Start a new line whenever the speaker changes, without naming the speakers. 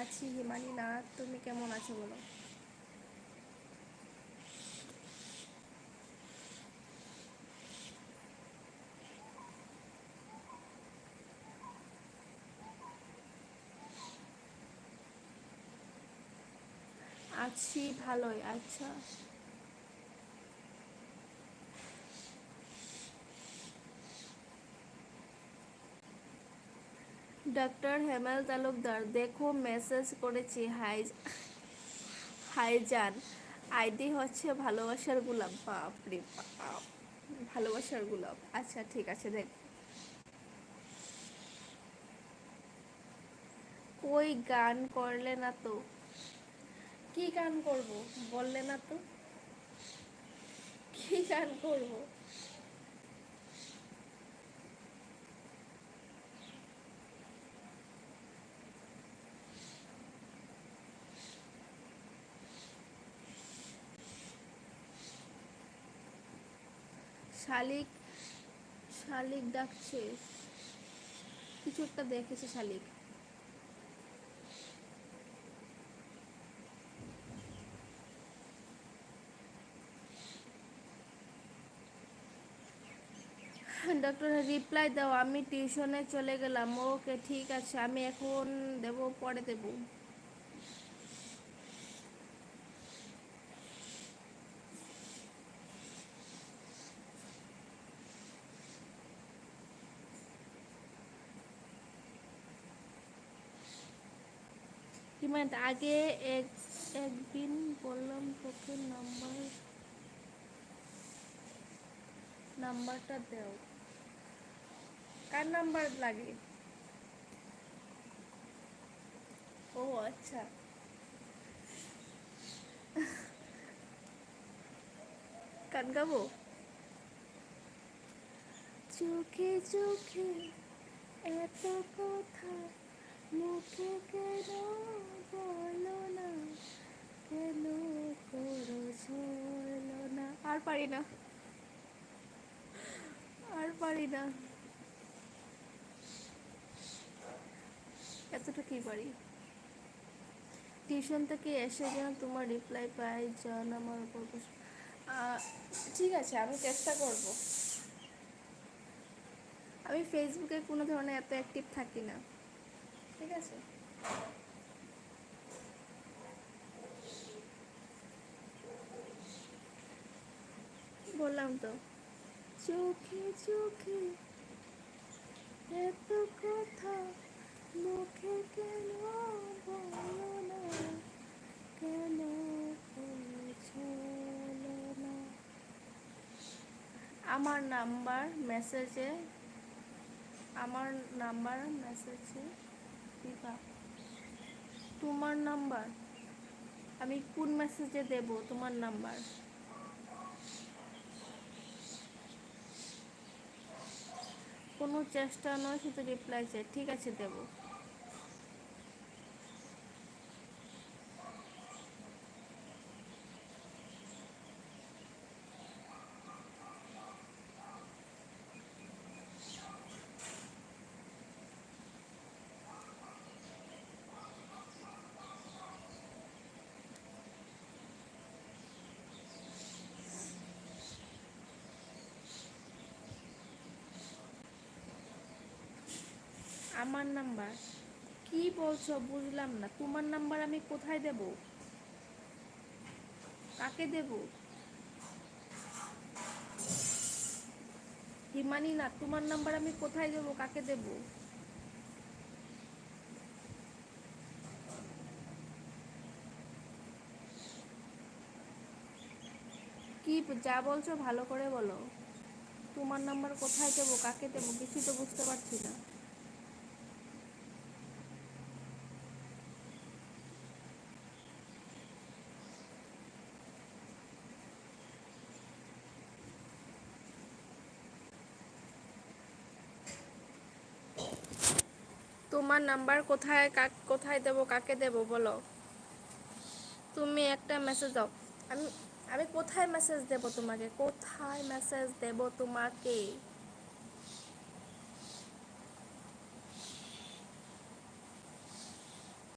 আছি হিমানি না, তুমি কেমন আছো বলো? আছি ভালোই। আচ্ছা, ডক্টর হেমেল তালুকদার, দেখো মেসেজ করেছি। হাই হাইজান, আইডি হচ্ছে ভালোবাসার গোলাপ। বাপ রে বাপ, ভালোবাসার গোলাপ। আচ্ছা ঠিক আছে, দেখ। কই গান করলে না তো? কি গান করব বললে না তো? কি গান করব? শালিক, শালিক ডাকছে। কিছু একটা দেখেছে শালিক। ডক্টর রিপ্লাই দাও, আমি টিউশনে চলে গেলাম। ওকে ঠিক আছে, আমি এখন দেব, পরে দেব। হিমায়ত, আগে এক একদিন বললাম তোকে, নাম্বারটা দাও। কার নাম্বার লাগে? ও আচ্ছা, গান গাবো? চোখে চোখে এত কথা, মুখে কেন বলো না, কেন করো ছলো না। আর পারি না, আর পারি না। এতটুকুই পারি। টিউশন থেকে এসে যেন তোমার রিপ্লাই পাই, যেন আমার উপর আহ, ঠিক আছে, আমি চেষ্টা করব। আমি ফেসবুকে কোনো ধরনের এত অ্যাক্টিভ থাকি না। ঠিক আছে, বললাম তো। চোখে চোখে এত কথা, মুখে কেন বলো না, কেন বলছো না। আমার নাম্বার মেসেজে, আমার নাম্বার মেসেজে দিবা। তোমার নাম্বার আমি কোন মেসেজে দেব? তোমার নাম্বার কোনো চেষ্টা নয়, শুধু রিপ্লাই চাই। ঠিক আছে, দেব। আমার নাম্বার? কি বলছো বুঝলাম না। তোমার নাম্বার আমি কোথায় দেব? কাকে দেব? হিমানি না, তোমার নাম্বার আমি কোথায় দেব, কাকে দেব? কি যা বলছো ভালো করে বলো। তোমার নাম্বার কোথায় দেব, কাকে দেব, কিছু তো বুঝতে পারছি না। তোমার নাম্বার কোথায়, কোথায় দেব, কাকে দেব বলো। তুমি একটা মেসেজ দাও। আমি আমি কোথায় মেসেজ দেব তোমাকে, কোথায় মেসেজ দেব তোমাকে?